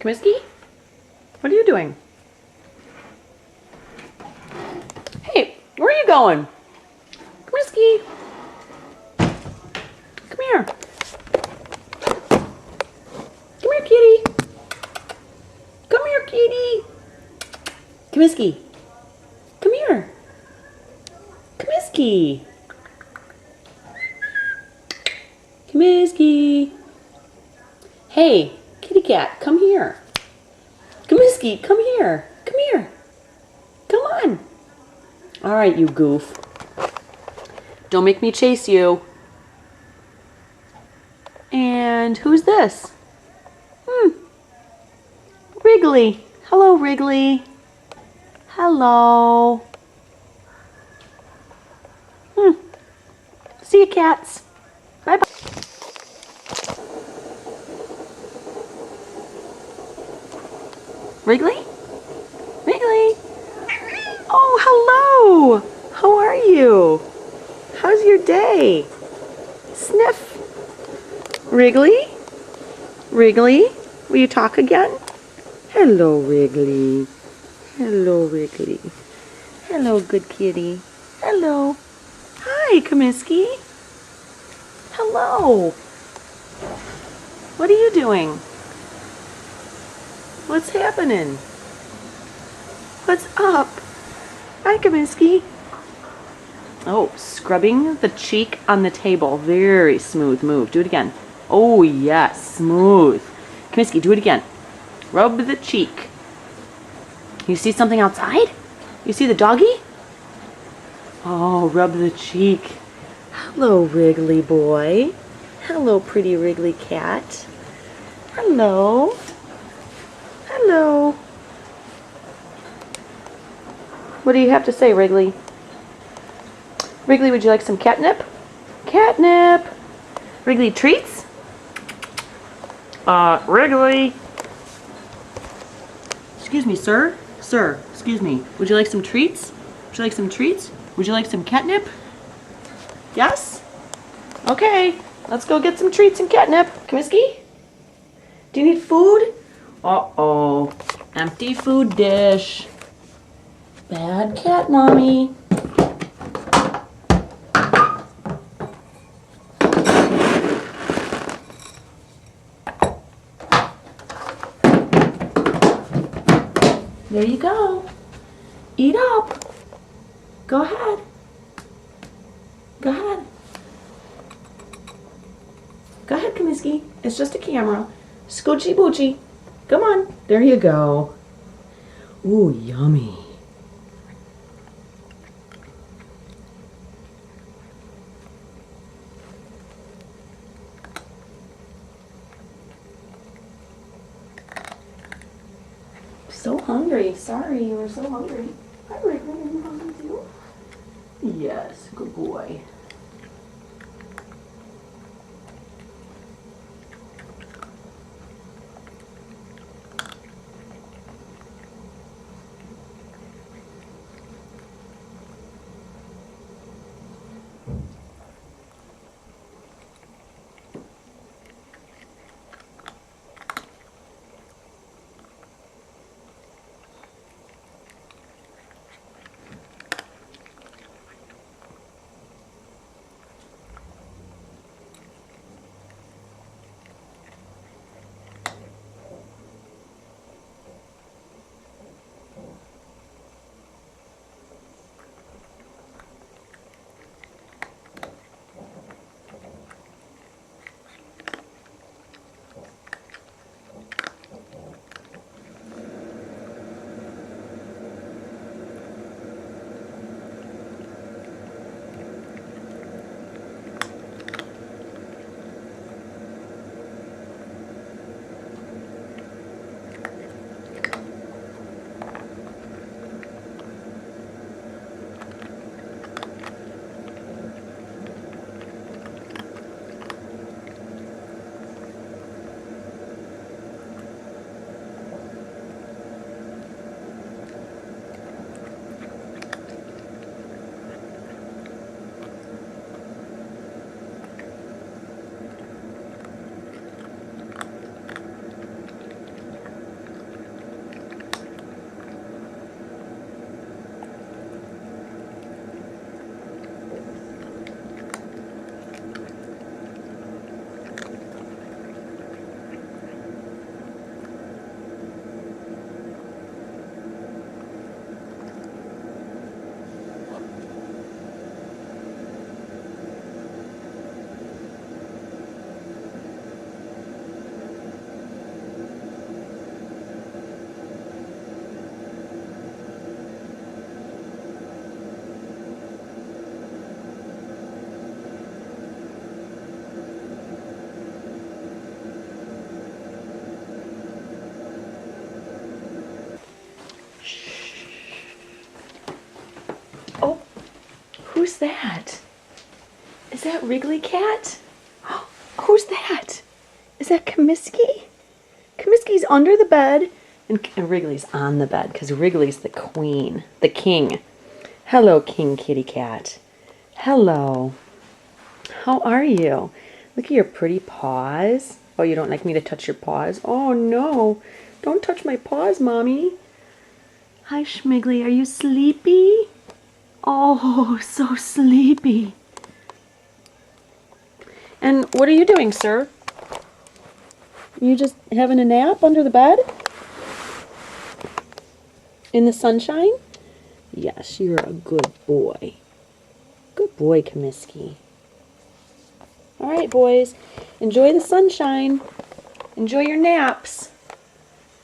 Comiskey? What are you doing? Hey, where are you going? Comiskey? Come here. Come here, kitty. Come here, kitty. Comiskey. Come here. Comiskey. Comiskey. Hey, kitty cat, come here. Comiskey, come here. Come here. Come on. All right, you goof. Don't make me chase you. And who's this? Wrigley. Hello, Wrigley. Hello. See you, cats. Bye-bye. Wrigley? Wrigley? Oh, hello. How are you? How's your day? Sniff. Wrigley? Wrigley? Will you talk again? Hello, Wrigley. Hello, Wrigley. Hello, good kitty. Hello. Hi, Comiskey. Hello. What are you doing? What's happening? What's up? Hi, Comiskey. Oh, scrubbing the cheek on the table. Very smooth move. Do it again. Oh, yes. Smooth. Comiskey, do it again. Rub the cheek. You see something outside? You see the doggy? Oh, rub the cheek. Hello, Wrigley boy. Hello, pretty Wrigley cat. Hello. Hello. What do you have to say, Wrigley? Wrigley, would you like some catnip? Catnip. Wrigley, treats? Wrigley. Excuse me, sir. Sir, excuse me. Would you like some treats? Would you like some treats? Would you like some catnip? Yes? Okay, let's go get some treats and catnip. Comiskey? Do you need food? Uh-oh. Empty food dish. Bad cat, mommy. There you go. Eat up. Go ahead. Go ahead. Go ahead, Comiskey. It's just a camera. Scoochie boochie. Come on. There you go. Ooh, yummy. So hungry. Sorry, you were so hungry. Hi, Wrigley. Are you hungry too? Yes, good boy. Who's that? Is that Wrigley Cat? Who's that? Is that Comiskey? Comiskey's under the bed, and Wrigley's on the bed because Wrigley's the queen, the king. Hello, King Kitty Cat. Hello. How are you? Look at your pretty paws. Oh, you don't like me to touch your paws? Oh, no. Don't touch my paws, Mommy. Hi, Schmiggly. Are you sleepy? Oh, so sleepy. And what are you doing, sir? You just having a nap under the bed? In the sunshine? Yes, you're a good boy. Good boy, Comiskey. All right, boys. Enjoy the sunshine. Enjoy your naps.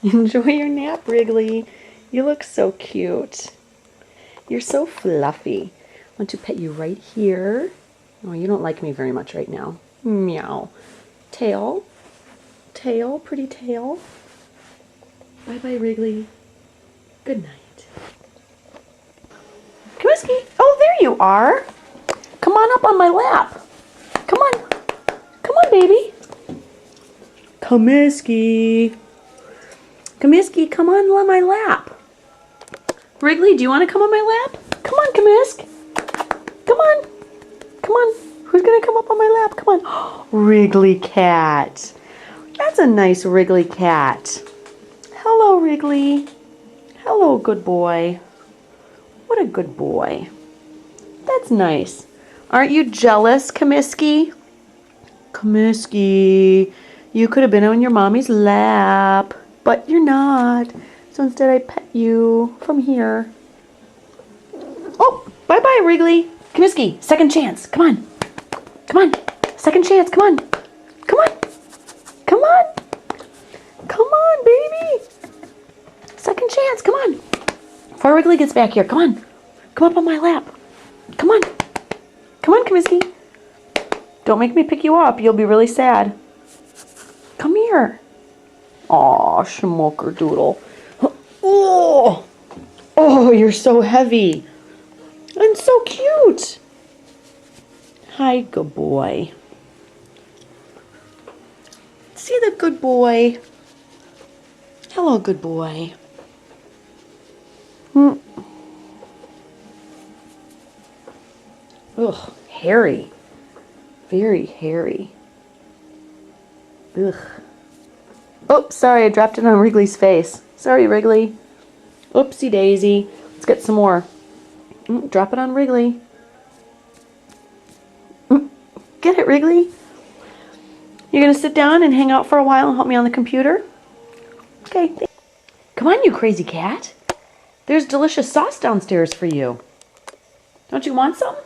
Enjoy your nap, Wrigley. You look so cute. You're so fluffy. I want to pet you right here. Oh, you don't like me very much right now. Meow. Tail. Tail, pretty tail. Bye-bye, Wrigley. Good night. Comiskey, oh, there you are. Come on up on my lap. Come on. Come on, baby. Comiskey. Comiskey, come on my lap. Wrigley, do you want to come on my lap? Come on, Comisk. Come on. Come on. Who's going to come up on my lap? Come on. Wrigley Cat. That's a nice Wrigley Cat. Hello, Wrigley. Hello, good boy. What a good boy. That's nice. Aren't you jealous, Comiskey? Comiskey, you could have been on your mommy's lap, but you're not. So instead I pet you from here. Oh, bye-bye, Wrigley. Comiskey, second chance. Come on. Come on. Second chance. Come on. Come on. Come on. Come on, baby. Second chance. Come on. Before Wrigley gets back here. Come on. Come up on my lap. Come on. Come on, Comiskey. Don't make me pick you up. You'll be really sad. Come here. Aw, schmuckerdoodle. Oh, oh, you're so heavy. And so cute. Hi, good boy. See the good boy. Hello, good boy. Ugh, hairy. Very hairy. Ugh. Oh, sorry, I dropped it on Wrigley's face. Sorry, Wrigley. Oopsie daisy. Let's get some more. Drop it on Wrigley. Get it, Wrigley. You're going to sit down and hang out for a while and help me on the computer? Okay. Come on, you crazy cat. There's delicious sauce downstairs for you. Don't you want some?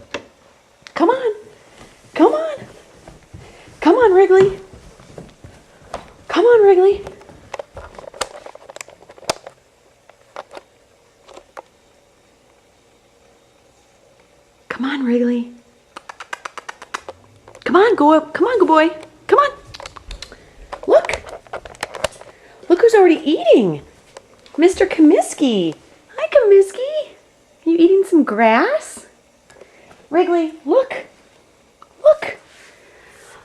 Come on. Come on. Come on, Wrigley. Come on, Wrigley. Come on, Wrigley. Come on, go up. Come on, good boy. Come on. Look. Look who's already eating. Mr. Comiskey. Hi, Comiskey. Are you eating some grass? Wrigley, look. Look.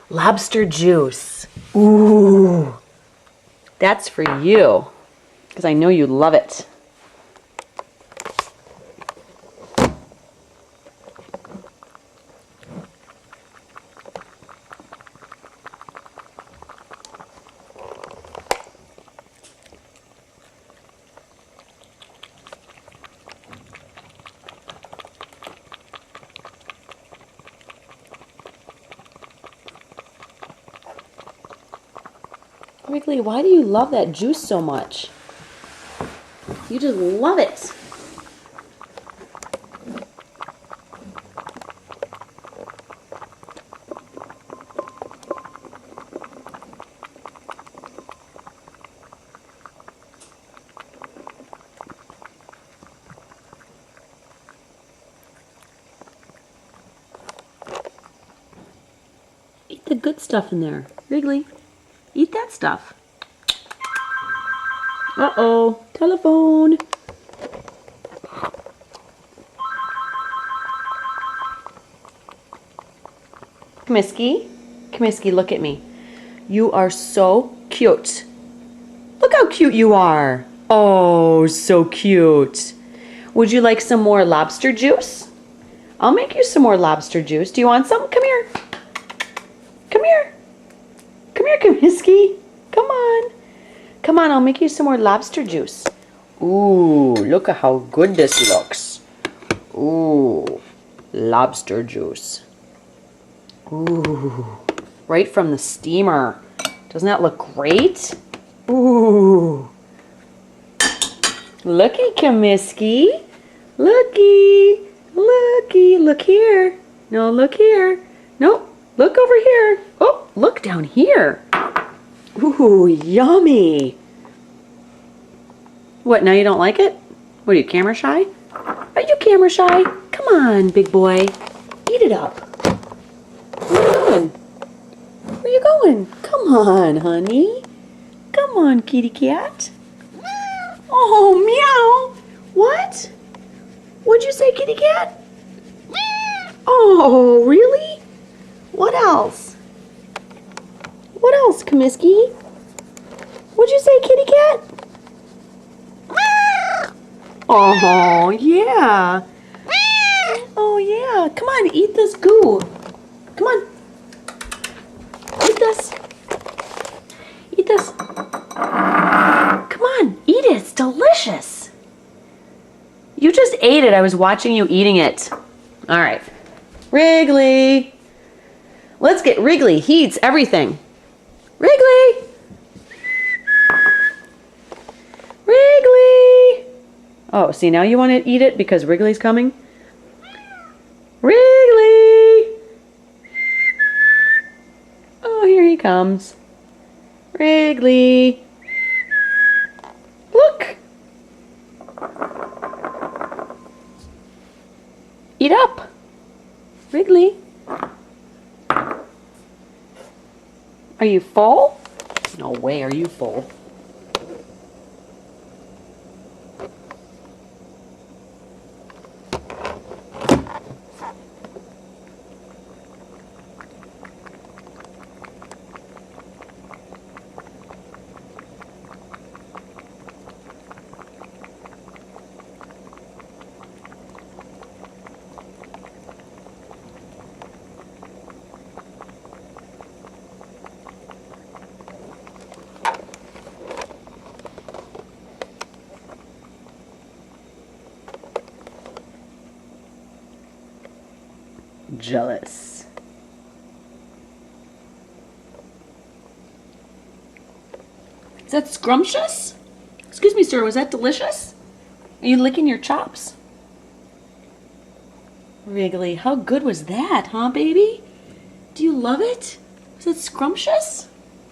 Lobster juice. Ooh. That's for you. Because I know you love it. Wrigley, why do you love that juice so much? You just love it. Eat the good stuff in there. Wrigley, eat that stuff. Uh-oh, telephone. Comiskey. Comiskey, look at me. You are so cute. Look how cute you are. Oh, so cute. Would you like some more lobster juice? I'll make you some more lobster juice. Do you want some? Come here. Come here. Come here, Comiskey. Come on. Come on, I'll make you some more lobster juice. Ooh, look at how good this looks. Ooh, lobster juice. Ooh, right from the steamer. Doesn't that look great? Ooh. Looky, Comiskey. Looky. Looky. Look here. No, look here. Nope. Look over here. Oh, look down here. Ooh, yummy. What, now you don't like it? What, are you camera shy? Are you camera shy? Come on, big boy. Eat it up. Where are you going? Where you going? Come on, honey. Come on, kitty cat. Oh, meow. What? What'd you say, kitty cat? Oh, really? What else? What else, Comiskey? What'd you say, kitty cat? Oh, yeah. Oh, yeah. Come on, eat this goo. Come on. Eat this. Eat this. Come on, eat it. It's delicious. You just ate it. I was watching you eating it. All right. Wrigley. Let's get Wrigley. He eats everything. Wrigley. Wrigley. Oh, see, now you want to eat it because Wrigley's coming? Wrigley. Oh, here he comes. Wrigley. Look. Eat up. Wrigley. Are you full? No way, are you full? Jealous. Is that scrumptious? Excuse me, sir, was that delicious? Are you licking your chops? Wrigley, how good was that, huh, baby? Do you love it? Was it scrumptious?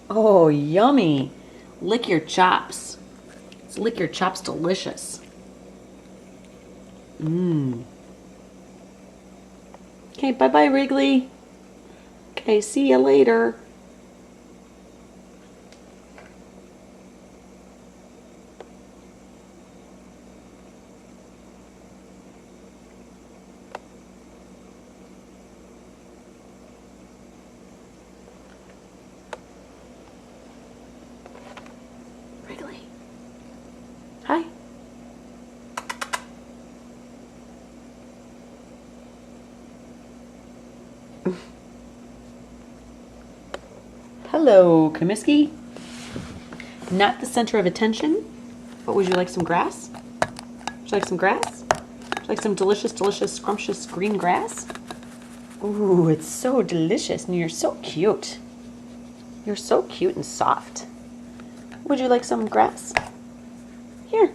Oh, yummy. Lick your chops. Let's lick your chops delicious. Mmm. Okay, bye-bye, Wrigley. Okay, see you later. Wrigley. Hi. Hello, Comiskey. Not the center of attention, but would you like some grass? Would you like some grass? Would you like some delicious, delicious, scrumptious green grass? Ooh, it's so delicious, and you're so cute. You're so cute and soft. Would you like some grass? Here.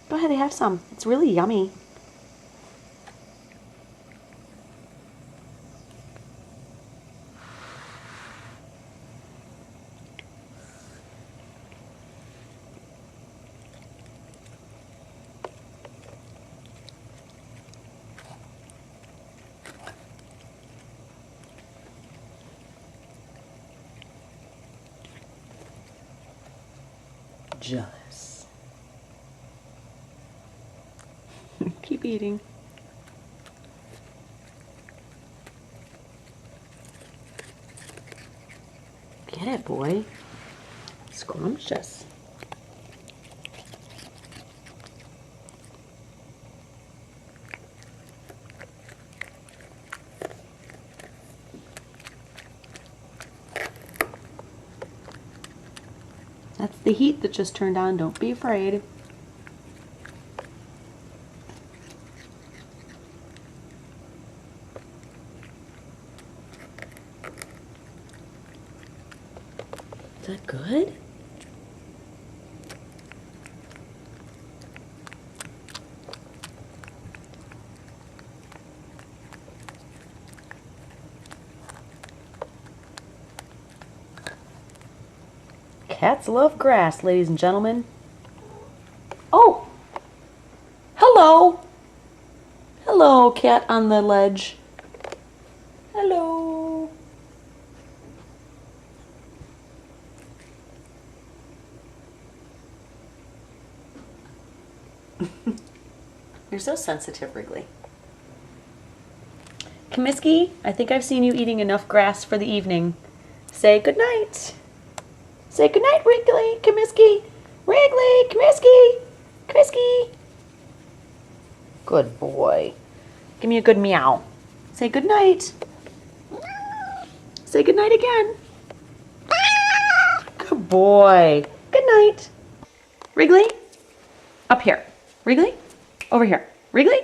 Go ahead, have some. It's really yummy. Jealous. Keep Keep eating. Get it, boy. Scrumptious. That's the heat that just turned on. Don't be afraid. Is that good? Cats love grass, ladies and gentlemen. Oh! Hello! Hello, cat on the ledge. Hello. You're so sensitive, Wrigley. Comiskey, I think I've seen you eating enough grass for the evening. Say goodnight. Say goodnight, Wrigley, Comiskey. Wrigley, Comiskey, Comiskey. Good boy. Give me a good meow. Say goodnight. Say goodnight again. Good boy. Good night. Wrigley, up here. Wrigley, over here. Wrigley,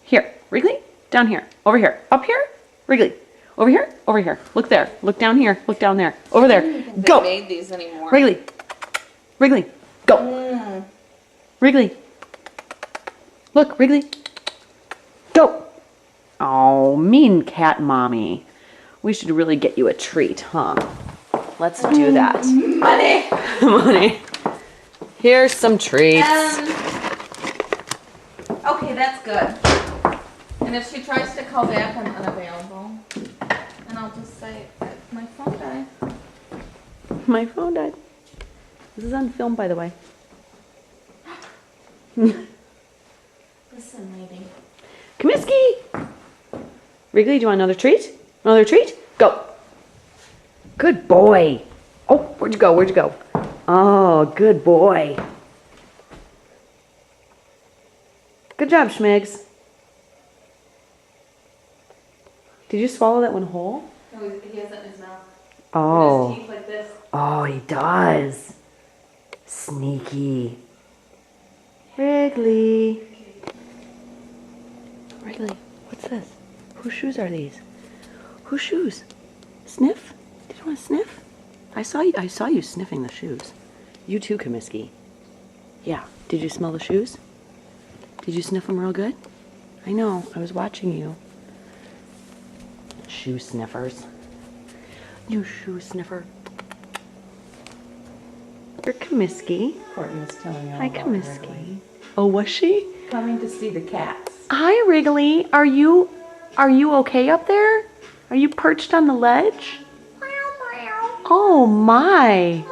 here. Wrigley, down here. Over here. Up here. Wrigley, over here. Over here. Look there. Look down here. Look down there. Over there. Go. They made these anymore. Wrigley. Wrigley, go. Wrigley. Look, Wrigley. Go. Oh, mean cat mommy. We should really get you a treat, huh? Let's do that. Money. Money. Here's some treats. Okay, that's good. And if she tries to call back, I'm unavailable. And I'll just say, my phone died. My phone died. This is on film, by the way. Listen, lady. Comiskey! Wrigley, do you want another treat? Another treat? Go. Good boy. Oh, where'd you go? Where'd you go? Oh, good boy. Good job, Schmigs. Did you swallow that one whole? No, he has it in his mouth. Oh. With his teeth like this. Oh, he does. Sneaky. Wrigley. Wrigley, what's this? Whose shoes are these? Whose shoes? Sniff? Did you want to sniff? I saw you sniffing the shoes. You too, Comiskey. Yeah. Did you smell the shoes? Did you sniff them real good? I know. I was watching you. Shoe sniffers. You shoe sniffer. You're Comiskey. Courtney was telling me all Hi, about Comiskey. Wrigley. Oh, was she? Coming to see the cats. Hi, Wrigley. Are you okay up there? Are you perched on the ledge? Oh my.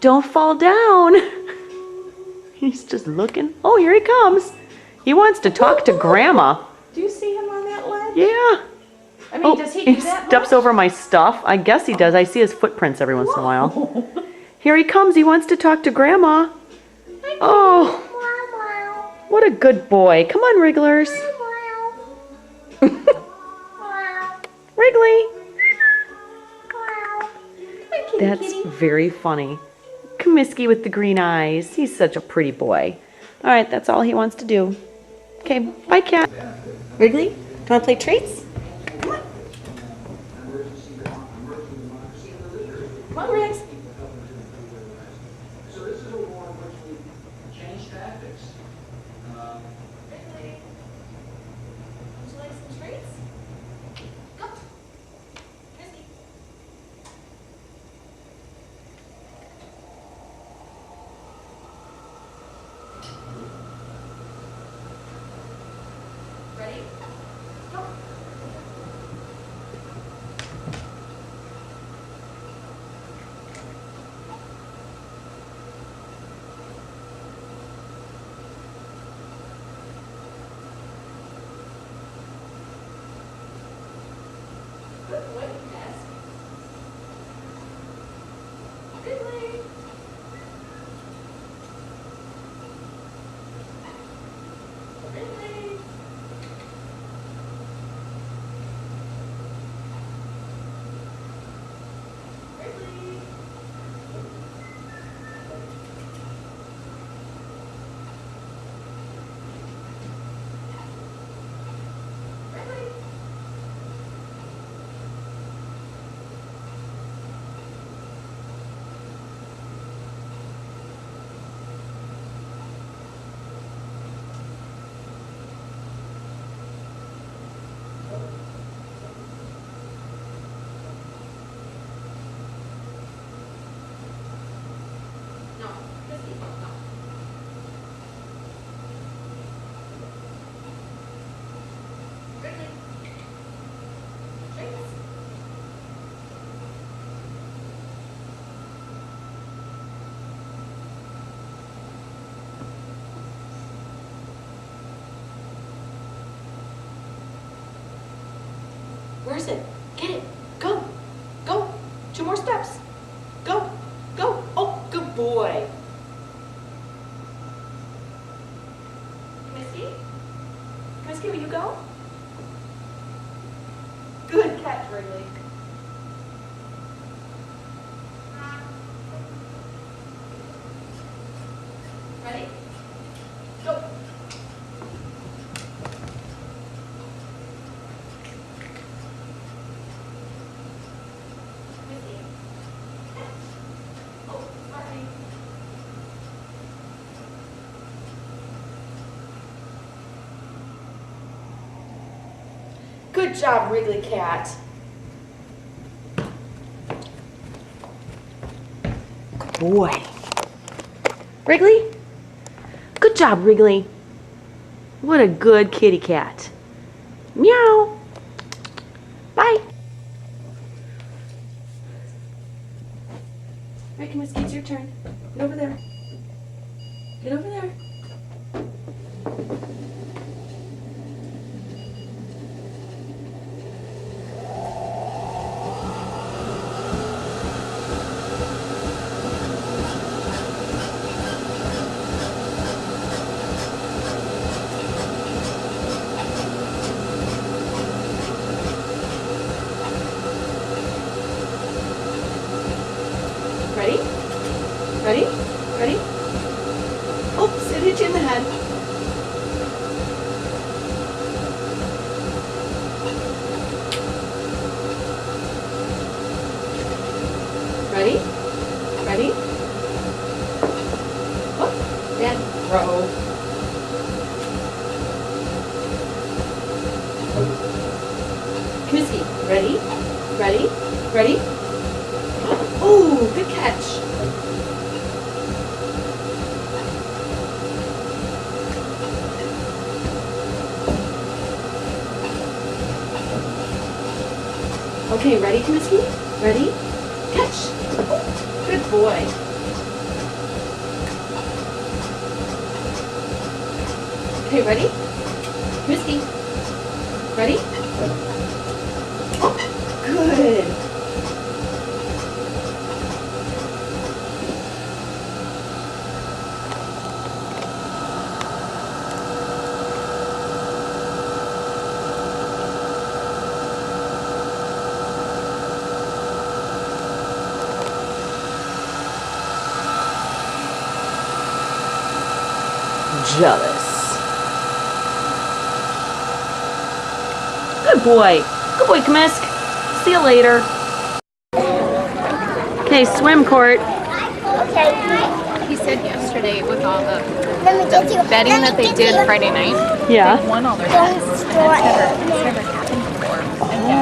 Don't fall down. He's just looking. Oh, here he comes. He wants to talk to Grandma. Do you see him on that ledge? Yeah. I mean, does he do that steps much? over my stuff. I guess he does. I see his footprints every once in a while. Here he comes. He wants to talk to Grandma. Oh, what a good boy. Come on, Wrigglers. Wrigley. That's very funny. Comiskey with the green eyes. He's such a pretty boy. All right, that's all he wants to do. Okay, bye, cat. Wrigley, do you want to play treats? Come on. Come on, Riggs. Would you like some treats? Go. Comiskey. Ready? Go. Where is it? Get it. Go. Go. 2 more steps. Go. Go. Oh, good boy. Comiskey? Comiskey, will you go? Good catch, Wrigley. Ready? Go. Good job, Wrigley cat. Good boy. Wrigley? Good job, Wrigley. What a good kitty cat. Meow. Bye. All right, Comiskey, it's your turn. Get over there. Get over there. Ready? Ready? Ready? Oops, it hit you in the head. Ready? Ready? Oh, and throw. Comiskey, ready? Ready? Ready? Oh, good catch. Okay, ready, Comiskey? Ready? Catch. Oh, good boy. Okay, ready? Comiskey. Ready? Oh, good. Jealous. Good boy. Good boy, Comisk. See you later. Okay, swim court. Okay. He said yesterday with all the Let me get you. betting Let me that they get did you. Friday night, Yeah. they won all their Don't bets. And destroy it's it. never happened before. And Oh.